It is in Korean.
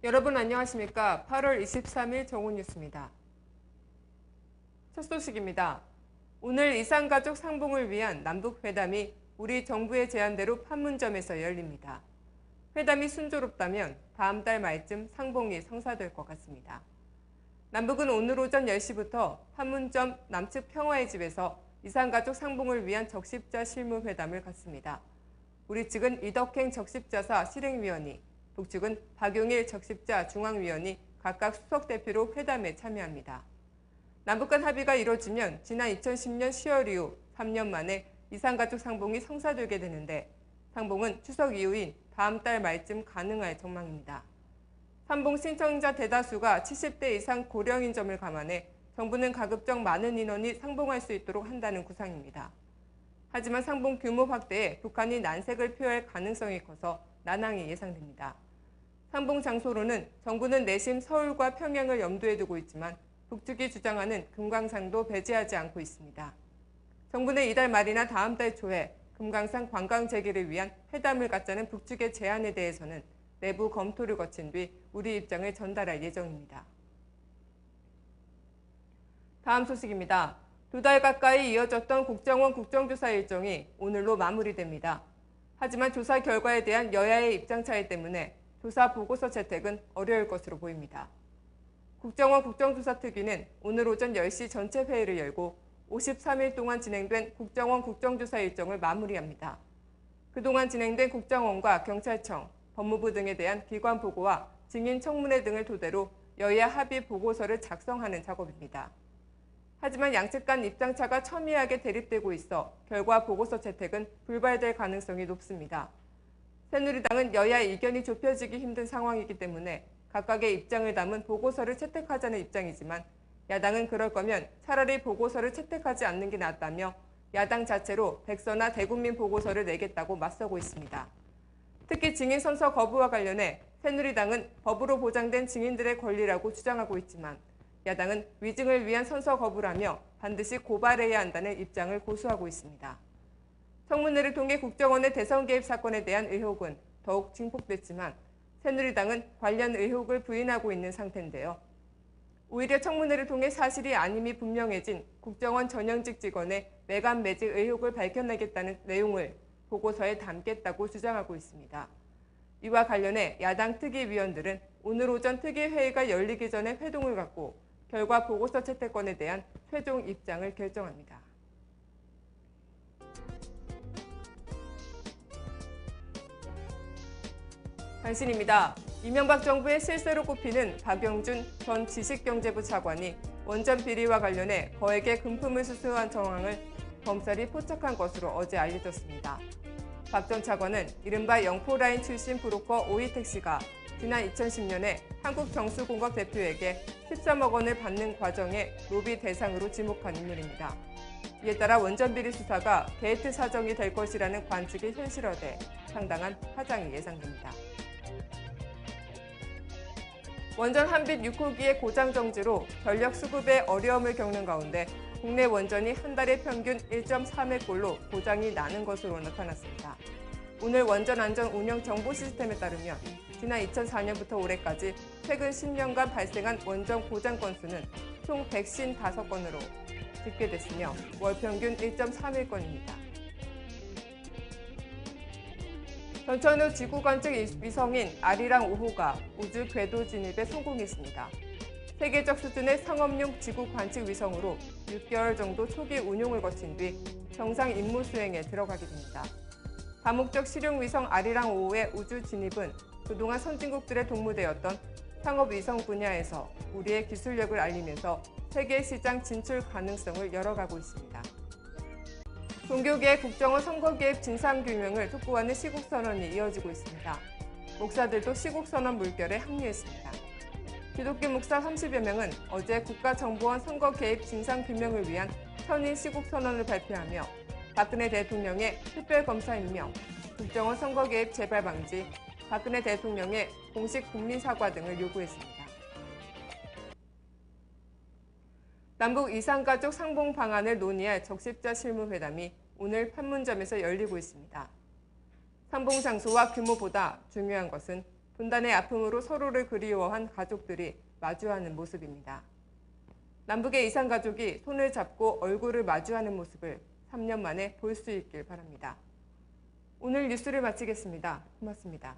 여러분 안녕하십니까? 8월 23일 정오뉴스입니다. 첫 소식입니다. 오늘 이산가족 상봉을 위한 남북회담이 우리 정부의 제안대로 판문점에서 열립니다. 회담이 순조롭다면 다음 달 말쯤 상봉이 성사될 것 같습니다. 남북은 오늘 오전 10시부터 판문점 남측 평화의 집에서 이산가족 상봉을 위한 적십자 실무회담을 갖습니다. 우리 측은 이덕행 적십자사 실행위원이, 북측은 박용일 적십자 중앙위원이 각각 수석대표로 회담에 참여합니다. 남북 간 합의가 이뤄지면 지난 2010년 10월 이후 3년 만에 이산가족 상봉이 성사되게 되는데, 상봉은 추석 이후인 다음 달 말쯤 가능할 전망입니다. 상봉 신청자 대다수가 70대 이상 고령인 점을 감안해 정부는 가급적 많은 인원이 상봉할 수 있도록 한다는 구상입니다. 하지만 상봉 규모 확대에 북한이 난색을 표할 가능성이 커서 난항이 예상됩니다. 상봉 장소로는 정부는 내심 서울과 평양을 염두에 두고 있지만 북측이 주장하는 금강산도 배제하지 않고 있습니다. 정부는 이달 말이나 다음 달 초에 금강산 관광 재개를 위한 회담을 갖자는 북측의 제안에 대해서는 내부 검토를 거친 뒤 우리 입장을 전달할 예정입니다. 다음 소식입니다. 2달 가까이 이어졌던 국정원 국정조사 일정이 오늘로 마무리됩니다. 하지만 조사 결과에 대한 여야의 입장 차이 때문에 조사 보고서 채택은 어려울 것으로 보입니다. 국정원 국정조사특위는 오늘 오전 10시 전체 회의를 열고 53일 동안 진행된 국정원 국정조사 일정을 마무리합니다. 그동안 진행된 국정원과 경찰청, 법무부 등에 대한 기관 보고와 증인 청문회 등을 토대로 여야 합의 보고서를 작성하는 작업입니다. 하지만 양측 간 입장차가 첨예하게 대립되고 있어 결과 보고서 채택은 불발될 가능성이 높습니다. 새누리당은 여야 의견이 좁혀지기 힘든 상황이기 때문에 각각의 입장을 담은 보고서를 채택하자는 입장이지만, 야당은 그럴 거면 차라리 보고서를 채택하지 않는 게 낫다며 야당 자체로 백서나 대국민 보고서를 내겠다고 맞서고 있습니다. 특히 증인 선서 거부와 관련해 새누리당은 법으로 보장된 증인들의 권리라고 주장하고 있지만, 야당은 위증을 위한 선서 거부라며 반드시 고발해야 한다는 입장을 고수하고 있습니다. 청문회를 통해 국정원의 대선 개입 사건에 대한 의혹은 더욱 증폭됐지만 새누리당은 관련 의혹을 부인하고 있는 상태인데요. 오히려 청문회를 통해 사실이 아님이 분명해진 국정원 전현직 직원의 매감 매직 의혹을 밝혀내겠다는 내용을 보고서에 담겠다고 주장하고 있습니다. 이와 관련해 야당 특위위원들은 오늘 오전 특위회의가 열리기 전에 회동을 갖고 결과 보고서 채택권에 대한 최종 입장을 결정합니다. 단신입니다. 이명박 정부의 실세로 꼽히는 박영준 전 지식경제부 차관이 원전 비리와 관련해 거액의 금품을 수수한 정황을 검찰이 포착한 것으로 어제 알려졌습니다. 박 전 차관은 이른바 영포라인 출신 브로커 오이택시가 지난 2010년에 한국정수공업 대표에게 13억 원을 받는 과정에 로비 대상으로 지목한 인물입니다. 이에 따라 원전 비리 수사가 게이트 사정이 될 것이라는 관측이 현실화돼 상당한 파장이 예상됩니다. 원전 한빛 6호기의 고장 정지로 전력 수급에 어려움을 겪는 가운데 국내 원전이 한 달에 평균 1.3회꼴로 고장이 나는 것으로 나타났습니다. 오늘 원전 안전 운영 정보 시스템에 따르면 지난 2004년부터 올해까지 최근 10년간 발생한 원전 고장 건수는 총 155건으로 집계됐으며 월 평균 1.31건입니다. 전천후 지구관측 위성인 아리랑 5호가 우주 궤도 진입에 성공했습니다. 세계적 수준의 상업용 지구 관측 위성으로 6개월 정도 초기 운용을 거친 뒤 정상 임무 수행에 들어가게 됩니다. 다목적 실용 위성 아리랑 5호의 우주 진입은 그동안 선진국들의 동무되었던 상업 위성 분야에서 우리의 기술력을 알리면서 세계 시장 진출 가능성을 열어가고 있습니다. 종교계의 국정원 선거 개입 진상규명을 촉구하는 시국선언이 이어지고 있습니다. 목사들도 시국선언 물결에 합류했습니다. 기독교 목사 30여 명은 어제 국가정보원 선거 개입 진상규명을 위한 현인 시국선언을 발표하며 박근혜 대통령의 특별검사 임명, 국정원 선거 개입 재발 방지, 박근혜 대통령의 공식 국민사과 등을 요구했습니다. 남북 이산가족 상봉 방안을 논의할 적십자 실무회담이 오늘 판문점에서 열리고 있습니다. 상봉 장소와 규모보다 중요한 것은 분단의 아픔으로 서로를 그리워한 가족들이 마주하는 모습입니다. 남북의 이산 가족이 손을 잡고 얼굴을 마주하는 모습을 3년 만에 볼 수 있길 바랍니다. 오늘 뉴스를 마치겠습니다. 고맙습니다.